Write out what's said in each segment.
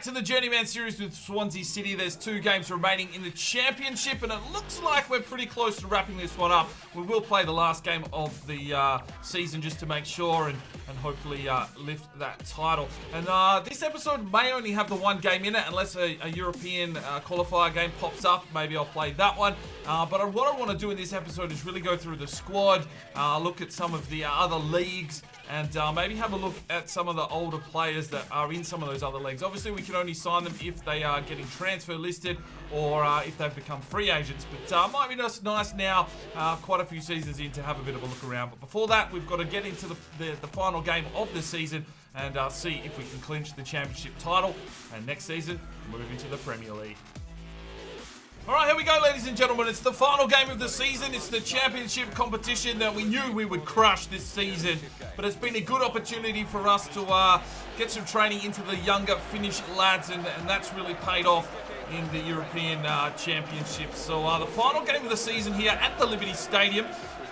to the Journeyman series with Swansea City. There's 2 games remaining in the championship, and it looks like we're pretty close to wrapping this one up. We will play the last game of the season just to make sure and hopefully lift that title. And this episode may only have the 1 game in it unless a European qualifier game pops up. Maybe I'll play that one. But what I want to do in this episode is really go through the squad, look at some of the other leagues, and maybe have a look at some of the older players that are in some of those other leagues. Obviously, we can only sign them if they are getting transfer listed or if they've become free agents. But might be just nice now, quite a few seasons in, to have a bit of a look around. But before that, we've got to get into the final game of the season and see if we can clinch the championship title. And next season, move into the Premier League. Alright, here we go, ladies and gentlemen. It's the final game of the season. It's the championship competition that we knew we would crush this season. But it's been a good opportunity for us to get some training into the younger Finnish lads, and that's really paid off in the European Championship. So the final game of the season here at the Liberty Stadium.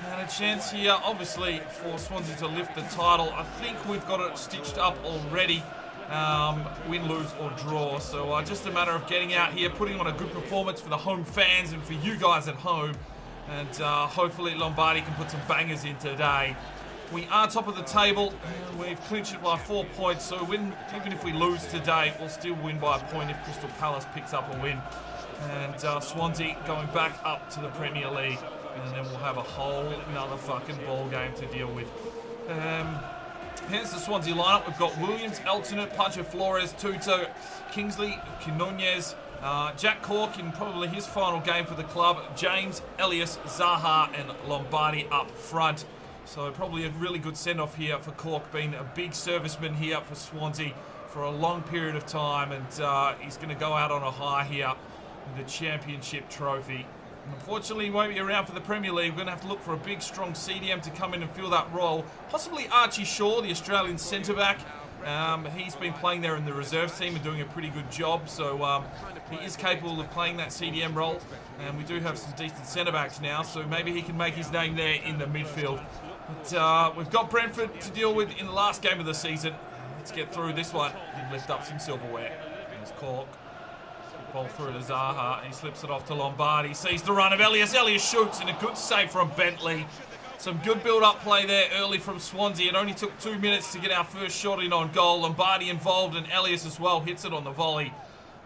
And a chance here, obviously, for Swansea to lift the title. I think we've got it stitched up already. Win, lose or draw. So just a matter of getting out here, putting on a good performance for the home fans and for you guys at home, and hopefully Lombardi can put some bangers in today. We are top of the table, and we've clinched it by 4 points, so even if we lose today, we'll still win by a point if Crystal Palace picks up a win. And Swansea going back up to the Premier League, and then we'll have a whole another fucking ball game to deal with. Here's the Swansea lineup. We've got Williams, Alternate, Pacho Flores, Tuto, Kingsley, Quinones, Jack Cork in probably his final game for the club, James, Elias, Zaha and Lombardi up front. So probably a really good send-off here for Cork, being a big serviceman here for Swansea for a long period of time, and he's going to go out on a high here with the championship trophy. Unfortunately, he won't be around for the Premier League. We're going to have to look for a big, strong CDM to come in and fill that role. Possibly Archie Shaw, the Australian centre-back. He's been playing there in the reserve team and doing a pretty good job. So he is capable of playing that CDM role. And we do have some decent centre-backs now, so maybe he can make his name there in the midfield. But we've got Brentford to deal with in the last game of the season. Let's get through this one and lift up some silverware. There's Cork. Ball through to Zaha, and he slips it off to Lombardi. Sees the run of Elias. Elias shoots, and a good save from Bentley. Some good build-up play there early from Swansea. It only took 2 minutes to get our first shot in on goal. Lombardi involved, and Elias as well hits it on the volley.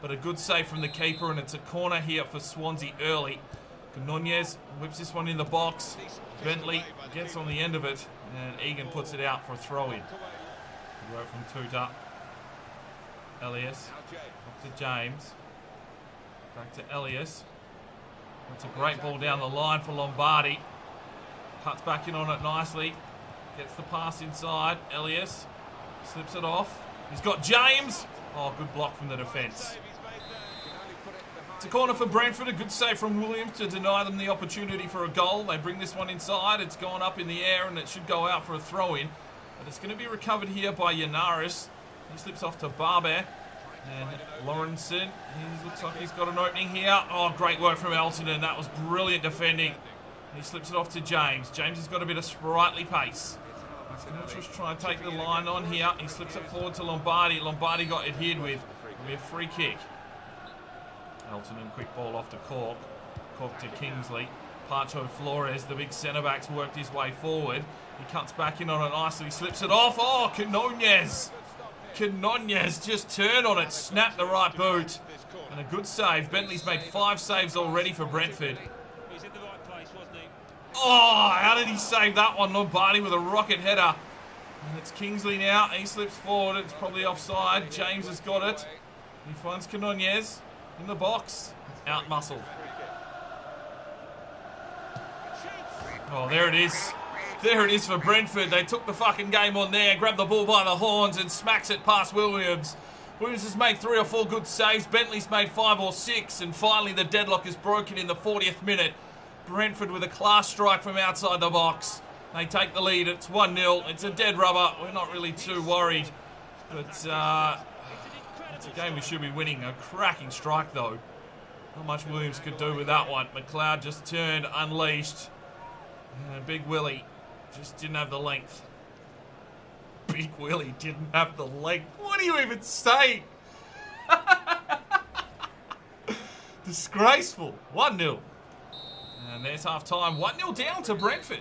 But a good save from the keeper, and it's a corner here for Swansea early. Nunez whips this one in the box. Bentley gets on the end of it, and Egan puts it out for a throw-in. Go from Tuta. Elias off to James. Back to Elias. That's a great ball down the line for Lombardi. Cuts back in on it nicely. Gets the pass inside. Elias slips it off. He's got James. Oh, good block from the defence. It's a corner for Brentford. A good save from Williams to deny them the opportunity for a goal. They bring this one inside. It's gone up in the air and it should go out for a throw-in. But it's going to be recovered here by Yanaris. He slips off to Barber. And Lawrenson, he looks like he's got an opening here. Oh, great work from Elton, and that was brilliant defending. He slips it off to James. James has got a bit of sprightly pace. He's going to just try and take the line on here. He slips it forward to Lombardi. Lombardi got adhered with. It'll be a free kick. Elton, quick ball off to Cork. Cork to Kingsley. Pacho Flores, the big centre-back's worked his way forward. He cuts back in on it nicely. He slips it off. Oh, Quinones. Quinones just turned on it, snapped the right boot, and a good save. Bentley's made 5 saves already for Brentford. Oh, how did he save that one? Lombardi with a rocket header. And it's Kingsley now. He slips forward. It's probably offside. James has got it. He finds Quinones in the box. Out muscled. Oh, there it is. There it is for Brentford. They took the fucking game on there, grabbed the ball by the horns and smacks it past Williams. Williams has made 3 or 4 good saves. Bentley's made 5 or 6. And finally the deadlock is broken in the 40th minute. Brentford with a class strike from outside the box. They take the lead. It's 1-0. It's a dead rubber. We're not really too worried. But it's a game we should be winning. A cracking strike though. Not much Williams could do with that one. McLeod just turned, unleashed. And Big Willie just didn't have the length. Big Willie didn't have the length. What are you even saying? Disgraceful. 1-0. And there's half time. 1-0 down to Brentford.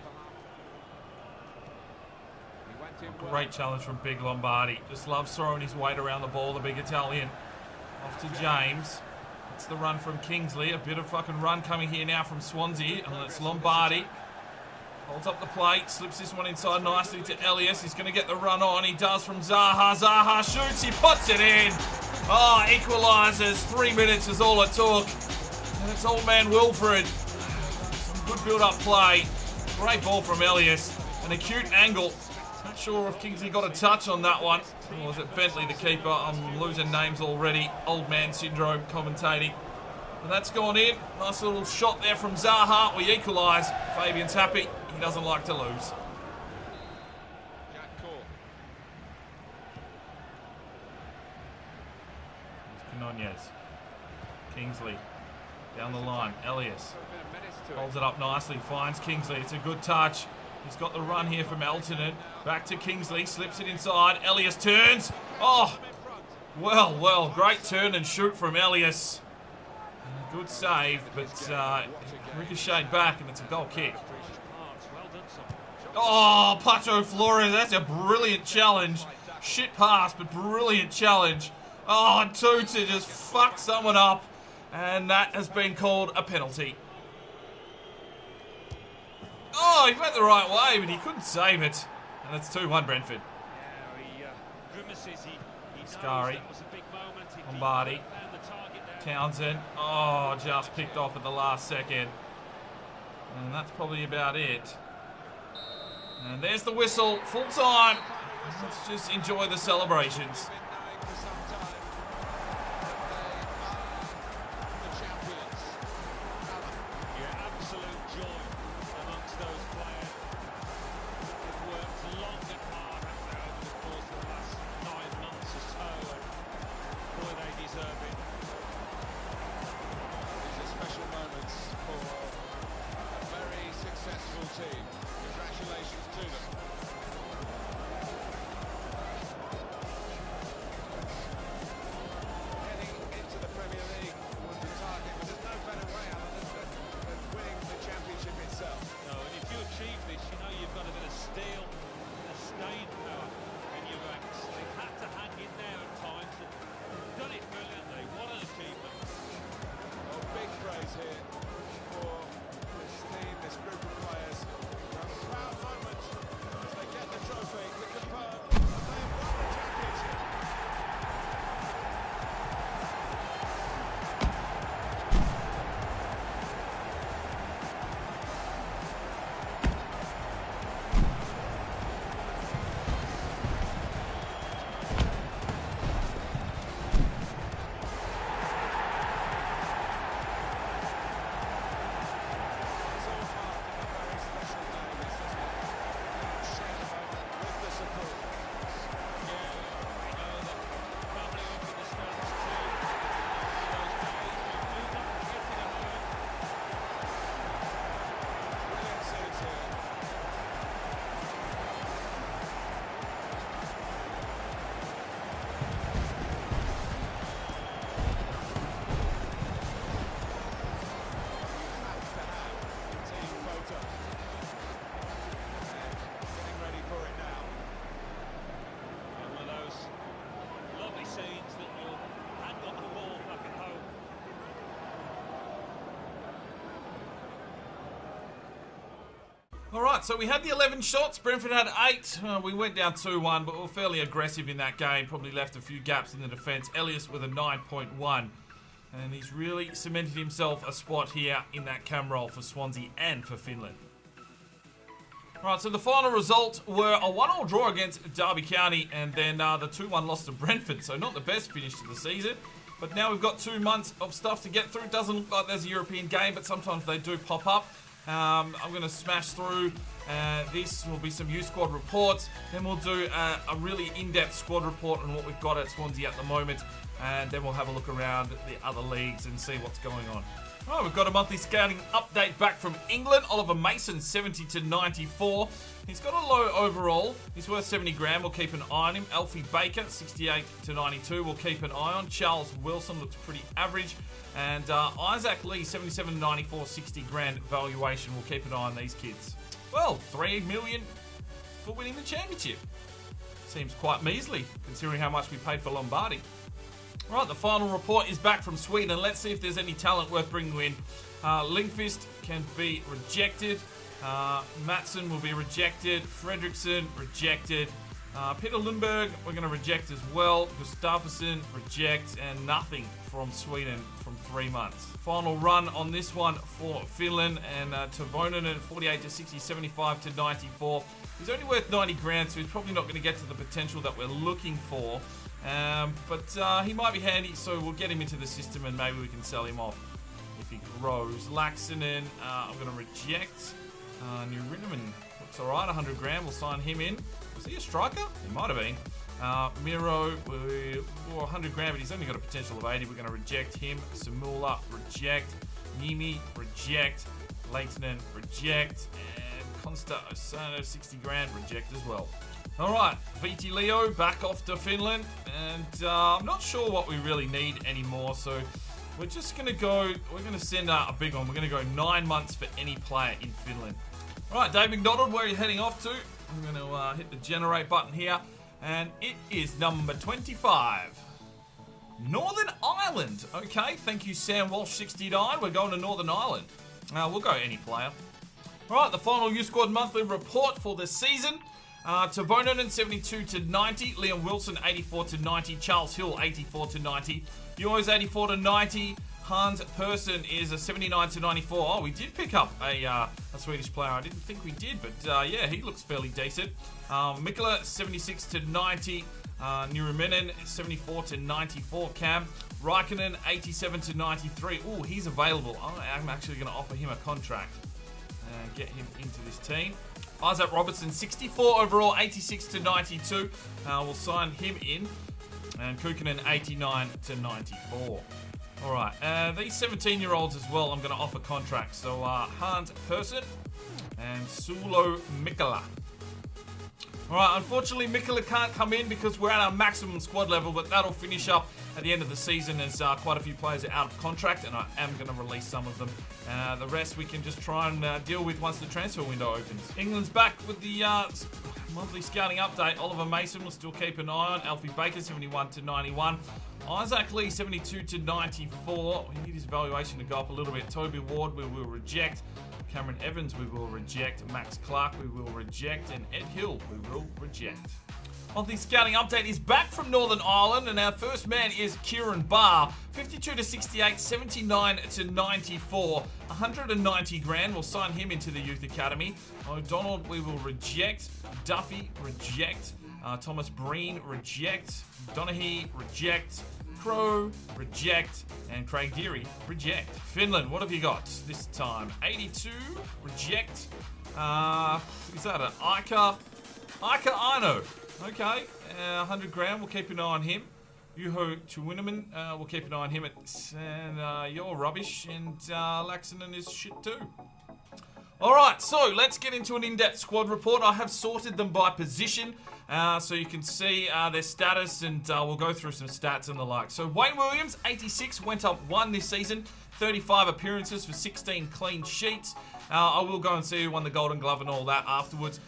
Great challenge from Big Lombardi. Just loves throwing his weight around the ball, the big Italian. Off to James. It's the run from Kingsley. A bit of fucking run coming here now from Swansea. And it's Lombardi. Holds up the plate. Slips this one inside nicely to Elias. He's going to get the run on. He does from Zaha. Zaha shoots. He puts it in. Oh, equalises. 3 minutes is all it took. And it's old man Wilfred. Some good build-up play. Great ball from Elias. An acute angle. Not sure if Kingsley got a touch on that one. Or was it Bentley, the keeper? I'm losing names already. Old man syndrome commentating. And that's gone in. Nice little shot there from Zaha. We equalise. Fabian's happy. He doesn't like to lose. Canonez. Kingsley. Down the line. Elias. Holds it up nicely. Finds Kingsley. It's a good touch. He's got the run here from Eltonen. Back to Kingsley. Slips it inside. Elias turns. Oh! Well. Great turn and shoot from Elias. And a good save, but ricocheted back, and it's a goal kick. Oh, Pacho Flores. That's a brilliant challenge. Shit pass, but brilliant challenge. Oh, Tuta just fucked someone up, and that has been called a penalty. Oh, he went the right way, but he couldn't save it. And it's 2-1 Brentford. Scari. Lombardi. Townsend. Oh, just picked off at the last second. And that's probably about it. And there's the whistle. Full time. Let's just enjoy the celebrations. Alright, so we had the 11 shots. Brentford had 8. We went down 2-1, but we were fairly aggressive in that game. Probably left a few gaps in the defence. Elias with a 9.1. And he's really cemented himself a spot here in that cam role for Swansea and for Finland. Alright, so the final result were a 1-1 draw against Derby County and then the 2-1 loss to Brentford. So not the best finish to the season. But now we've got 2 months of stuff to get through. It doesn't look like there's a European game, but sometimes they do pop up. I'm going to smash through. This will be some youth squad reports. Then we'll do a really in-depth squad report on what we've got at Swansea at the moment. And then we'll have a look around the other leagues and see what's going on. All right, we've got a monthly scouting update back from England. Oliver Mason, 70 to 94. He's got a low overall. He's worth 70 grand. We'll keep an eye on him. Alfie Baker, 68 to 92. We'll keep an eye on. Charles Wilson looks pretty average. And Isaac Lee, 77 to 94, 60 grand valuation. We'll keep an eye on these kids. Well, 3 million for winning the championship. Seems quite measly, considering how much we paid for Lombardi. Right, the final report is back from Sweden. Let's see if there's any talent worth bringing in. Lindqvist can be rejected. Matson will be rejected. Fredriksson, rejected. Peter Lundberg, we're going to reject as well. Gustafsson, reject. And nothing from Sweden from 3 months. Final run on this one for Finland. And Tavonen, 48 to 60, 75 to 94. He's only worth 90 grand, so he's probably not going to get to the potential that we're looking for. But he might be handy, so we'll get him into the system and maybe we can sell him off if he grows. Laxinen, I'm going to reject. Journeyman looks alright, 100 grand. We'll sign him in. Was he a striker? He might have been. Miro, 100 grand, but he's only got a potential of 80. We're going to reject him. Samula, reject. Nimi, reject. Leitonen, reject. And Consta Osano, 60 grand, reject as well. Alright, VT Leo back off to Finland, and I'm not sure what we really need anymore, so we're just going to go, we're going to send out a big one. We're going to go 9 months for any player in Finland. Alright, Dave McDonald, where are you heading off to? I'm going to hit the generate button here, and it is number 25. Northern Ireland. Okay, thank you Sam Walsh, 69. We're going to Northern Ireland. We'll go any player. Alright, the final U Squad monthly report for the season. Tavonen, 72 to 90. Liam Wilson, 84 to 90. Charles Hill, 84 to 90. Yours, 84 to 90. Hans Persson is a 79 to 94. Oh, we did pick up a Swedish player. I didn't think we did, but yeah, he looks fairly decent. Mikkola, 76 to 90. Nurminen, 74 to 94. Cam. Raikkonen, 87 to 93. Oh, he's available. I'm actually going to offer him a contract and get him into this team. Isaac Robertson, 64 overall, 86 to 92. We'll sign him in. And Kukkonen, 89 to 94. Alright, these 17-year-olds as well, I'm going to offer contracts. So, Hans Persson and Sulo Mikkola. Alright, unfortunately, Mikkola can't come in because we're at our maximum squad level, but that'll finish up at the end of the season as quite a few players are out of contract, and I am going to release some of them. The rest we can just try and deal with once the transfer window opens. England's back with the monthly scouting update. Oliver Mason will still keep an eye on. Alfie Baker, 71 to 91. Isaac Lee, 72 to 94. We need his valuation to go up a little bit. Toby Ward, we will reject. Cameron Evans, we will reject. Max Clark, we will reject. And Ed Hill, we will reject. Monthly scouting update is back from Northern Ireland, and our first man is Kieran Barr, 52 to 68, 79 to 94, 190 grand. We'll sign him into the Youth Academy. O'Donnell, we will reject. Duffy, reject. Thomas Breen, reject. Donaghy, reject. Crow, reject. And Craig Deary, reject. Finland, what have you got this time? 82, reject. Is that an Ika? Ika Aino. Okay, 100 grand, we'll keep an eye on him. Juho Tuineman, we'll keep an eye on him. And you're rubbish, and Laxinen is shit too. Alright, so let's get into an in-depth squad report. I have sorted them by position, so you can see their status, and we'll go through some stats and the like. So Wayne Williams, 86, went up 1 this season. 35 appearances for 16 clean sheets. I will go and see who won the Golden Glove and all that afterwards.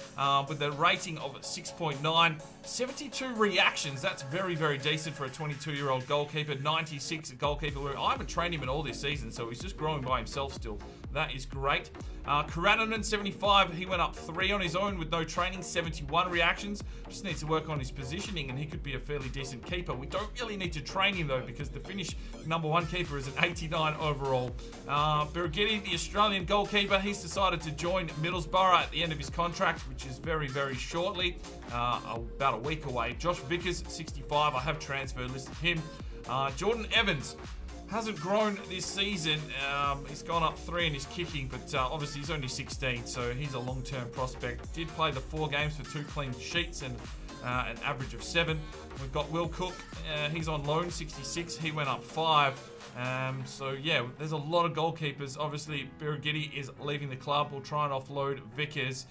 With a rating of 6.9. 72 reactions. That's very, very decent for a 22-year-old goalkeeper. 96 at goalkeeper. I haven't trained him at all this season, so he's just growing by himself still. That is great. Karananen, 75. He went up 3 on his own with no training. 71 reactions. Just needs to work on his positioning, and he could be a fairly decent keeper. We don't really need to train him, though, because the Finnish #1 keeper is an 89 overall. Birgitti, the Australian goalkeeper, he's decided to join Middlesbrough at the end of his contract, which is very, very shortly. About a week away. Josh Vickers, 65. I have transfer listed him. Jordan Evans hasn't grown this season. He's gone up 3 in his kicking, but obviously he's only 16, so he's a long-term prospect. Did play the 4 games for 2 clean sheets and an average of 7. We've got Will Cook, he's on loan, 66, he went up 5. So yeah, there's a lot of goalkeepers. Obviously, Birighitti is leaving the club. We'll try and offload Vickers.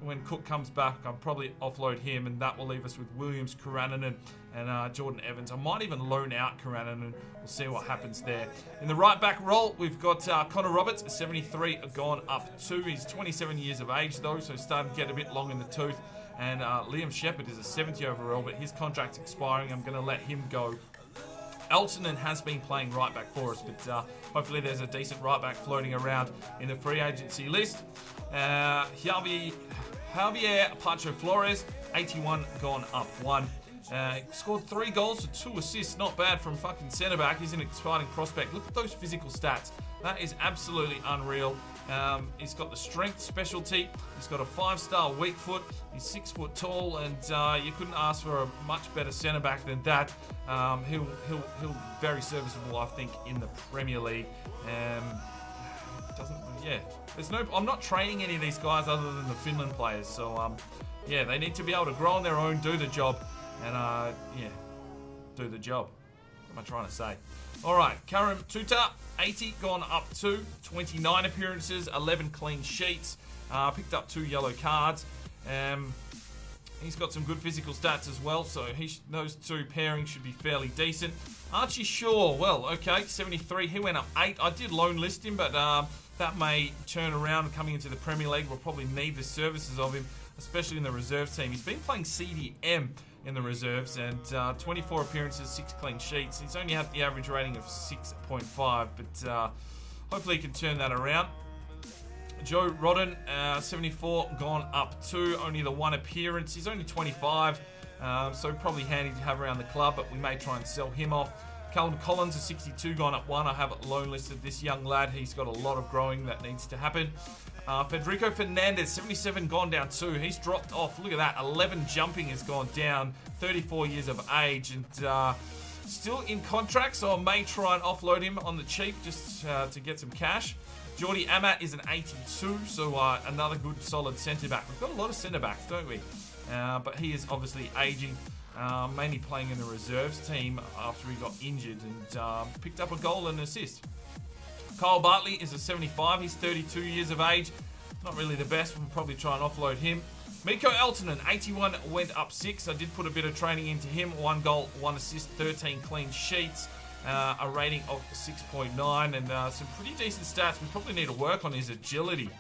When Cook comes back, I'll probably offload him, and that will leave us with Williams, Karaninen, and Jordan Evans. I might even loan out Karaninen. We'll see what happens there. In the right back role, we've got Connor Roberts, 73, gone up 2. He's 27 years of age though, so starting to get a bit long in the tooth. And Liam Shepherd is a 70 overall, but his contract's expiring. I'm going to let him go. Eltonen has been playing right back for us, but hopefully there's a decent right back floating around in the free agency list. Javier Pacho Flores, 81, gone up 1. Scored 3 goals to 2 assists. Not bad from fucking centre back. He's an exciting prospect. Look at those physical stats. That is absolutely unreal. He's got the strength specialty. He's got a 5-star weak foot. He's 6 foot tall, and you couldn't ask for a much better centre back than that. He'll be very serviceable, I think, in the Premier League. I'm not training any of these guys other than the Finland players. So yeah, they need to be able to grow on their own, do the job, and do the job. What am I trying to say? All right, Karim Tuta, 80, gone up 2, 29 appearances, 11 clean sheets, picked up 2 yellow cards. He's got some good physical stats as well, so those 2 pairings should be fairly decent. Archie Shaw, well, okay, 73, he went up 8. I did loan list him, but that may turn around coming into the Premier League. We'll probably need the services of him, especially in the reserve team. He's been playing CDM in the reserves, and 24 appearances, 6 clean sheets. He's only had the average rating of 6.5, but hopefully he can turn that around. Joe Rodden, 74, gone up 2, only the 1 appearance. He's only 25, so probably handy to have around the club, but we may try and sell him off. Callum Collins, a 62, gone up 1. I have loan listed this young lad. He's got a lot of growing that needs to happen. Federico Fernandez, 77, gone down 2. He's dropped off. Look at that. 11 jumping has gone down. 34 years of age, and still in contract, so I may try and offload him on the cheap just to get some cash. Jordi Amat is an 82, so another good solid centre-back. We've got a lot of centre-backs, don't we? But he is obviously aging, mainly playing in the reserves team after he got injured, and picked up a goal and an assist. Kyle Bartley is a 75. He's 32 years of age. Not really the best. We'll probably try and offload him. Mikko Eltonen, 81, went up 6. I did put a bit of training into him. 1 goal, 1 assist, 13 clean sheets. A rating of 6.9, and some pretty decent stats. We probably need to work on his agility.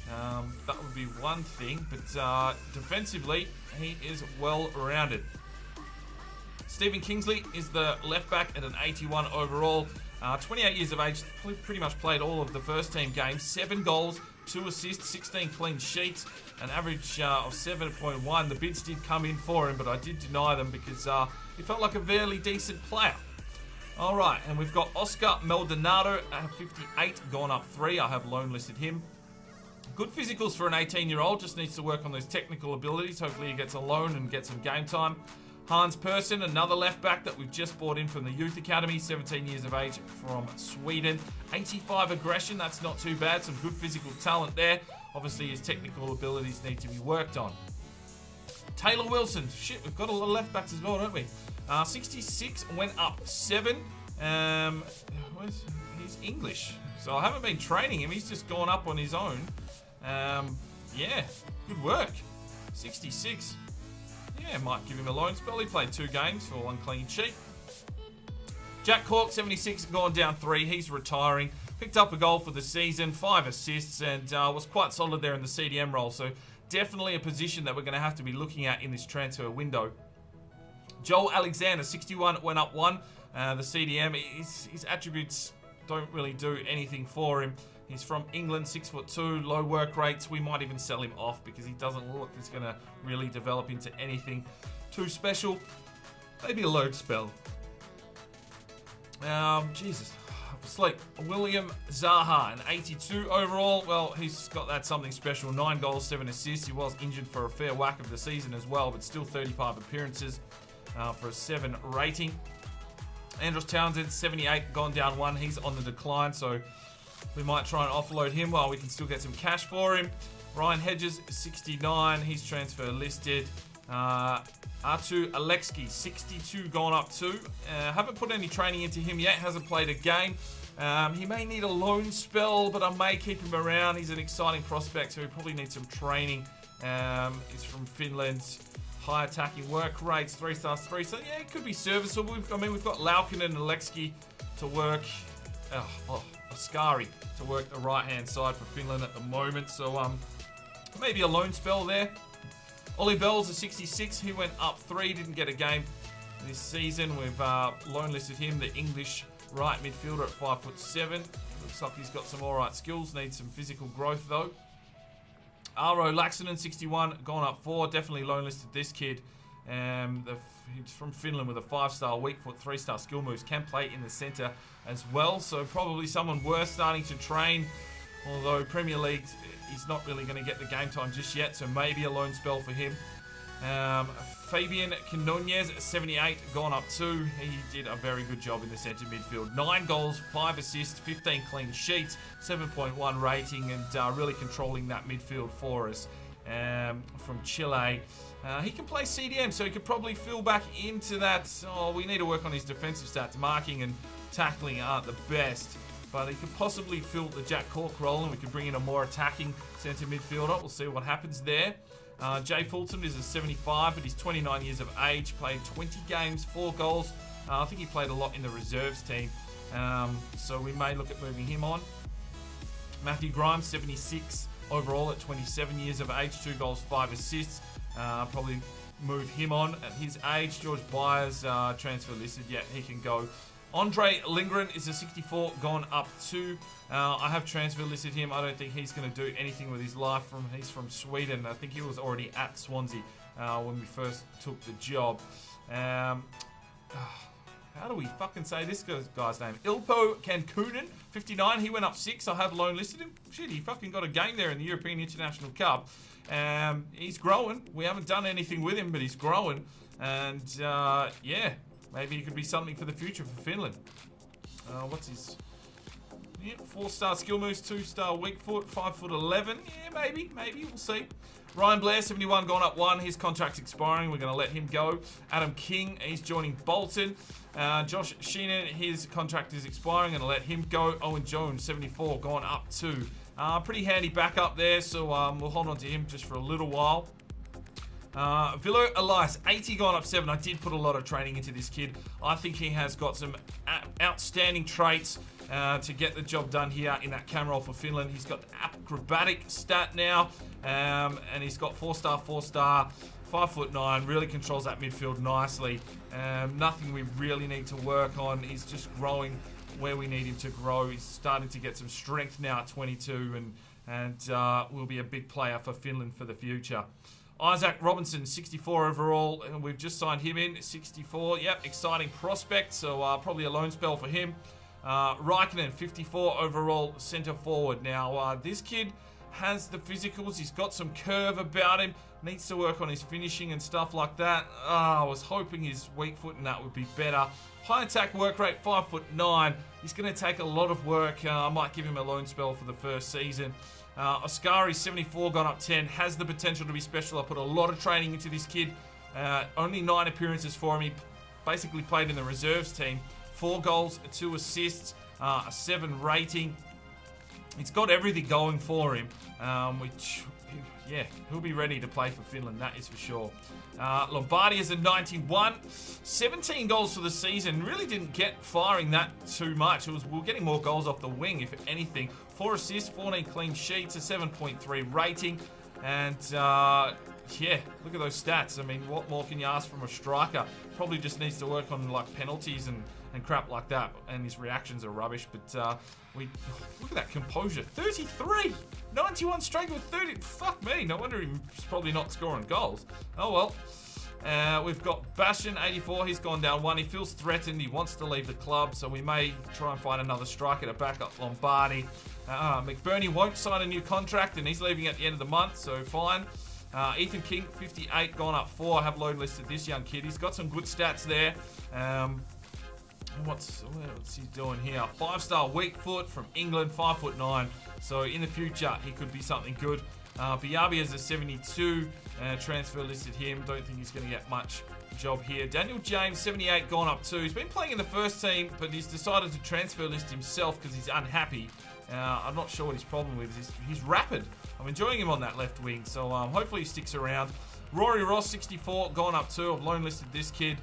That would be one thing, but defensively, he is well-rounded. Stephen Kingsley is the left back at an 81 overall. 28 years of age, pretty much played all of the first team games. 7 goals, 2 assists, 16 clean sheets, an average of 7.1. The bids did come in for him, but I did deny them because he felt like a fairly decent player. All right, and we've got Oscar Maldonado at 58, gone up 3. I have loan listed him. Good physicals for an 18-year-old, just needs to work on those technical abilities. Hopefully he gets a loan and gets some game time. Hans Persson, another left back that we've just brought in from the Youth Academy, 17 years of age from Sweden. 85 aggression, that's not too bad. Some good physical talent there. Obviously his technical abilities need to be worked on. Taylor Wilson, shit, we've got a lot of left backs as well, don't we? 66, went up 7. He's English, so I haven't been training him. He's just gone up on his own. Yeah, good work. 66. Yeah, might give him a loan spell. He played 2 games for 1 clean sheet. Jack Cork, 76, gone down 3. He's retiring. Picked up a goal for the season, 5 assists, and was quite solid there in the CDM role. So definitely a position that we're going to have to be looking at in this transfer window. Joel Alexander, 61, went up 1. The CDM, his attributes don't really do anything for him. He's from England, 6'2", low work rates. We might even sell him off because he doesn't look like he's going to really develop into anything too special. Maybe a load spell. Jesus, I'm asleep. William Zaha, an 82 overall. Well, he's got that something special. 9 goals, 7 assists. He was injured for a fair whack of the season as well, but still 35 appearances for a 7 rating. Andros Townsend, 78, gone down 1. He's on the decline, so we might try and offload him while we can still get some cash for him. Ryan Hedges, 69. He's transfer listed. Artu Alexki, 62 gone up 2. Haven't put any training into him yet, hasn't played a game. He may need a loan spell, but I may keep him around. He's an exciting prospect, so he probably needs some training. He's from Finland. High attacking work rates, 3 stars, 3 stars. Yeah, it could be serviceable. We've got Laukinen and Alexki to work. Askari to work the right-hand side for Finland at the moment. So maybe a loan spell there. Ollie Bell's a 66. He went up 3, didn't get a game this season. We've loan listed him, the English right midfielder at 5'7". Looks like he's got some alright skills. Needs some physical growth though. Aro Laxinen, 61, gone up 4. Definitely loan listed this kid. He's from Finland with a 5-star weak foot, 3-star skill moves. Can play in the centre as well. So probably someone worth starting to train. Although Premier League, he's not really going to get the game time just yet. So maybe a loan spell for him. Fabian Quinonez, 78, gone up 2. He did a very good job in the centre midfield. 9 goals, 5 assists, 15 clean sheets, 7.1 rating, and really controlling that midfield for us. From Chile. He can play CDM, so he could probably fill back into that. We need to work on his defensive stats. Marking and tackling aren't the best, but he could possibly fill the Jack Cork role, and we could bring in a more attacking centre midfielder. We'll see what happens there. Jay Fulton is a 75, but he's 29 years of age, played 20 games, 4 goals. I think he played a lot in the reserves team, so we may look at moving him on. Matthew Grimes, 76 overall at 27 years of age, 2 goals, 5 assists. Probably move him on at his age. George Byers, transfer listed, yeah, he can go. Andre Lindgren is a 64, gone up 2. I have transfer listed him. I don't think he's going to do anything with his life. He's from Sweden. I think he was already at Swansea when we first took the job. How do we fucking say this guy's name? Ilpo Kankunen, 59. He went up 6. I have loan listed him. Shit, he fucking got a game there in the European International Cup. He's growing. We haven't done anything with him, but he's growing. And yeah, maybe he could be something for the future for Finland. What's his... Yeah, 4-star skill moves, 2-star weak foot, 5'11". Yeah, maybe, we'll see. Ryan Blair, 71, gone up 1. His contract's expiring. We're going to let him go. Adam King, he's joining Bolton. Josh Sheenan, his contract is expiring. Going to let him go. Owen Jones, 74, gone up 2. Pretty handy backup there, so we'll hold on to him just for a little while. Vilo Elias, 80, gone up 7. I did put a lot of training into this kid. I think he has got some outstanding traits to get the job done here in that cam role for Finland. He's got the acrobatic stat now, and he's got 4-star, 4-star, 5'9", really controls that midfield nicely. Nothing we really need to work on. He's just growing where we need him to grow. He's starting to get some strength now at 22, and will be a big player for Finland for the future. Isaac Robinson, 64 overall, and we've just signed him in, 64. Yep, exciting prospect, so probably a loan spell for him. Raikkonen, 54 overall, centre forward. Now, this kid has the physicals. He's got some curve about him. Needs to work on his finishing and stuff like that. I was hoping his weak foot and that would be better. High attack work rate, 5'9". He's going to take a lot of work. I might give him a loan spell for the first season. Askari, 74, gone up 10. Has the potential to be special. I put a lot of training into this kid. Only 9 appearances for him. He basically played in the reserves team. 4 goals, 2 assists, a 7 rating. He's got everything going for him, which, yeah, he'll be ready to play for Finland, that is for sure. Lombardi is a 91, 17 goals for the season. Really didn't get firing that too much. We're getting more goals off the wing, if anything. 4 assists, 14 clean sheets, a 7.3 rating, and yeah, look at those stats. I mean, what more can you ask from a striker? Probably just needs to work on like penalties and crap like that, and his reactions are rubbish, but look at that composure. 33! 91 straight with 30. Fuck me, no wonder he's probably not scoring goals. Oh well. We've got Bastian, 84. He's gone down 1. He feels threatened. He wants to leave the club, so we may try and find another striker to back up Lombardi. McBurney won't sign a new contract, and he's leaving at the end of the month, so fine. Ethan King, 58, gone up 4. I have load listed this young kid. He's got some good stats there. What's he doing here? 5-star weak foot from England, 5'9". So in the future, he could be something good. Biabi has a 72. Transfer listed him. Don't think he's going to get much job here. Daniel James, 78, gone up 2. He's been playing in the first team, but he's decided to transfer list himself because he's unhappy. I'm not sure what his problem is. He's rapid. I'm enjoying him on that left wing, so hopefully he sticks around. Rory Ross, 64, gone up 2. I've loan listed this kid.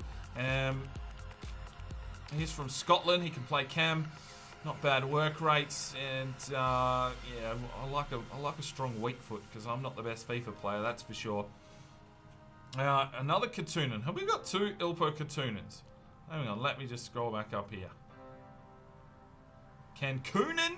He's from Scotland. He can play cam. Not bad work rates, and yeah, I like a strong weak foot because I'm not the best FIFA player, that's for sure. Another Katunen. Have we got 2 Ilpo Katunens? Hang on, let me just scroll back up here. Cancunen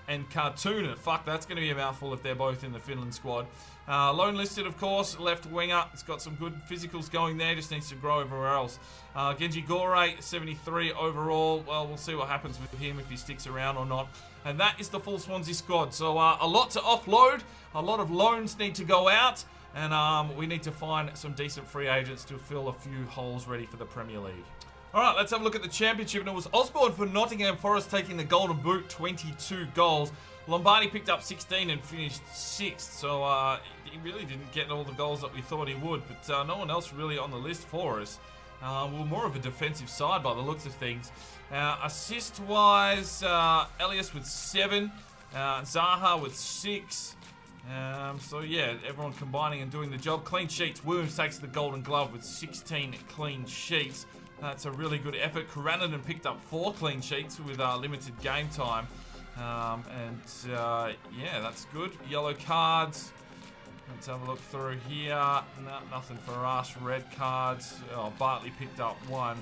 and Kartunen. Fuck, that's going to be a mouthful if they're both in the Finland squad. Loan listed, of course, left winger. It's got some good physicals going there, just needs to grow everywhere else. Genji Gore, 73 overall. Well, we'll see what happens with him, if he sticks around or not. And that is the full Swansea squad. So a lot to offload, a lot of loans need to go out, and we need to find some decent free agents to fill a few holes ready for the Premier League. Alright, let's have a look at the championship, and it was Osborne for Nottingham Forest taking the golden boot, 22 goals. Lombardi picked up 16 and finished 6th, so he really didn't get all the goals that we thought he would, but no one else really on the list for us. We're more of a defensive side by the looks of things. Assist-wise, Elias with 7, Zaha with 6. So yeah, everyone combining and doing the job. Clean sheets, Williams takes the golden glove with 16 clean sheets. That's a really good effort. Karaninen picked up 4 clean sheets with limited game time. Yeah, that's good. Yellow cards. Let's have a look through here. No, nothing for us. Red cards. Oh, Bartley picked up 1.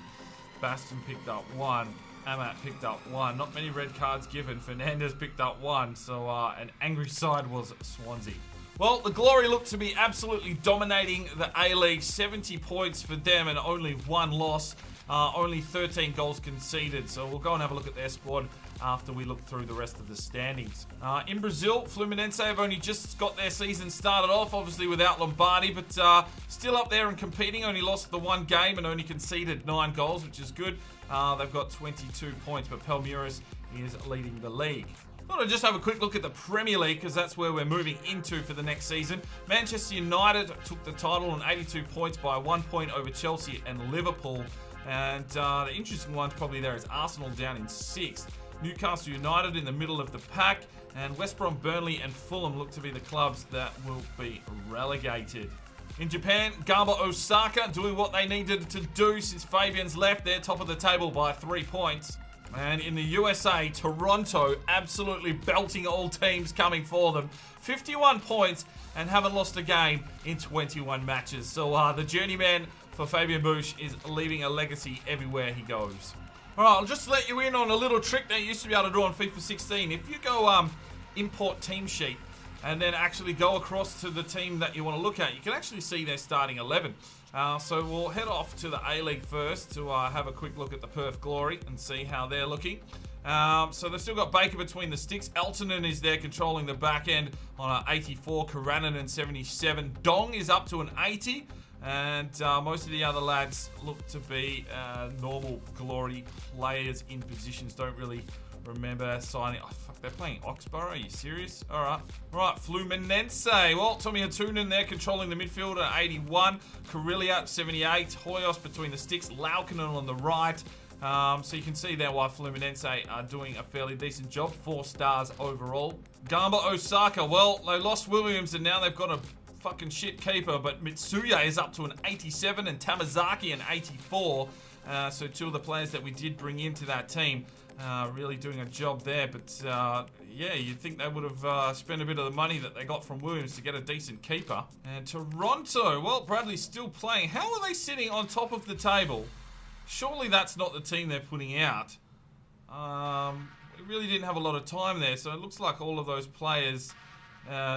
Baston picked up 1. Amat picked up 1. Not many red cards given. Fernandez picked up 1. So an angry side was Swansea. Well, the Glory looked to be absolutely dominating the A-League. 70 points for them and only 1 loss. Only 13 goals conceded. So we'll go and have a look at their squad after we look through the rest of the standings. In Brazil, Fluminense have only just got their season started off, obviously without Lombardi, but still up there and competing. Only lost the 1 game and only conceded 9 goals, which is good. They've got 22 points, but Palmeiras is leading the league. Thought I'd just have a quick look at the Premier League because that's where we're moving into for the next season. Manchester United took the title on 82 points by 1 point over Chelsea and Liverpool. And the interesting one probably there is Arsenal down in 6th. Newcastle United in the middle of the pack. And West Brom, Burnley and Fulham look to be the clubs that will be relegated. In Japan, Gamba Osaka doing what they needed to do since Fabian's left. They're top of the table by 3 points. And in the USA, Toronto absolutely belting all teams coming for them. 51 points and haven't lost a game in 21 matches. So the Journeyman for Fabian Bush is leaving a legacy everywhere he goes. Alright, I'll just let you in on a little trick that you used to be able to do on FIFA 16. If you go import team sheet and then actually go across to the team that you want to look at, you can actually see their starting 11. So we'll head off to the A-League first to have a quick look at the Perth Glory and see how they're looking. So they've still got Baker between the sticks. Eltonen is there controlling the back end on an 84. Karaninen 77. Dong is up to an 80. And most of the other lads look to be normal Glory players in positions. Don't really remember signing. Oh, fuck, they're playing Oxborough. Are you serious? All right. Right, Fluminense. Well, Tommy Hatunen there controlling the midfield at 81. Karillia 78. Hoyos between the sticks. Laukinen on the right. So you can see there why Fluminense are doing a fairly decent job. 4 stars overall. Gamba Osaka. Well, they lost Williams and now they've got a fucking shit keeper, but Mitsuya is up to an 87 and Tamazaki an 84. So 2 of the players that we did bring into that team really doing a job there. But yeah, you'd think they would have spent a bit of the money that they got from Williams to get a decent keeper. And Toronto, well, Bradley's still playing. How are they sitting on top of the table? Surely that's not the team they're putting out. We really didn't have a lot of time there, so it looks like all of those players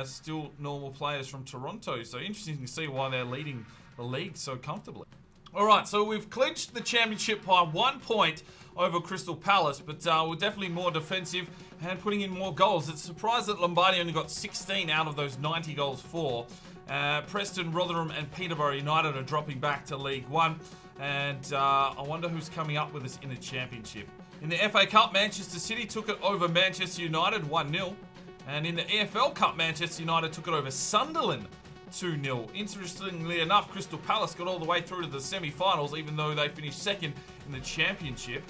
still normal players from Toronto. So interesting to see why they're leading the league so comfortably. Alright, so we've clinched the championship by 1 point over Crystal Palace, but we're definitely more defensive and putting in more goals. It's a surprise that Lombardi only got 16 out of those 90 goals for. Preston, Rotherham and Peterborough United are dropping back to League One. And I wonder who's coming up with us in the championship. In the FA Cup, Manchester City took it over Manchester United 1-0. And in the EFL Cup, Manchester United took it over Sunderland 2-0. Interestingly enough, Crystal Palace got all the way through to the semi-finals, even though they finished second in the championship.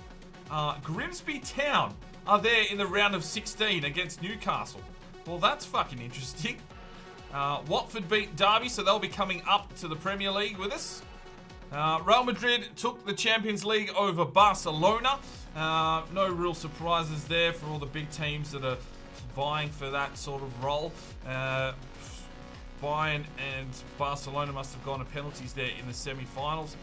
Grimsby Town are there in the round of 16 against Newcastle. Well, that's fucking interesting. Watford beat Derby, so they'll be coming up to the Premier League with us. Real Madrid took the Champions League over Barcelona. No real surprises there for all the big teams that are vying for that sort of role. Bayern and Barcelona must have gone to penalties there in the semi-finals.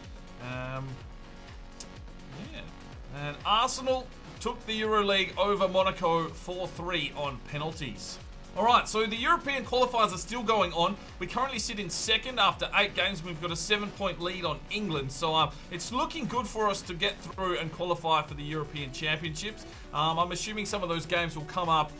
And Arsenal took the EuroLeague over Monaco 4-3 on penalties. Alright, so the European qualifiers are still going on. We currently sit in second after 8 games. We've got a 7-point lead on England. So it's looking good for us to get through and qualify for the European Championships. I'm assuming some of those games will come up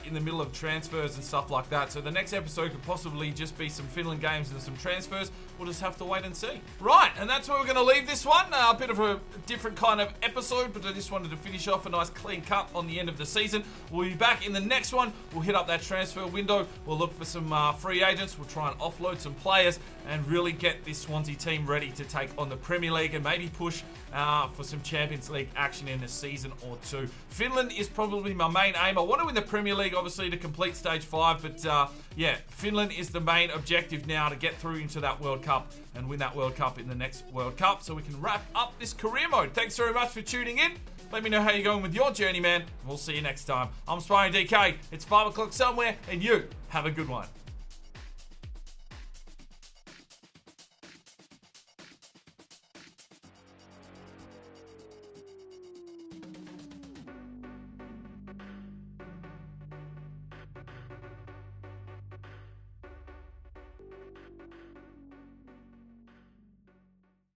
in the middle of transfers and stuff like that. So the next episode could possibly just be some Finland games and some transfers. We'll just have to wait and see. Right, and that's where we're going to leave this one. A bit of a different kind of episode, but I just wanted to finish off a nice clean cut on the end of the season. We'll be back in the next one. We'll hit up that transfer window. We'll look for some free agents. We'll try and offload some players and really get this Swansea team ready to take on the Premier League and maybe push for some Champions League action in a season or two. Finland is probably my main aim. I want to win the Premier League, obviously, to complete Stage 5, but yeah, Finland is the main objective now, to get through into that World Cup and win that World Cup in the next World Cup so we can wrap up this career mode. Thanks very much for tuning in. Let me know how you're going with your Journeyman. We'll see you next time. I'm Aspiring DK. It's 5 o'clock somewhere, and you have a good one.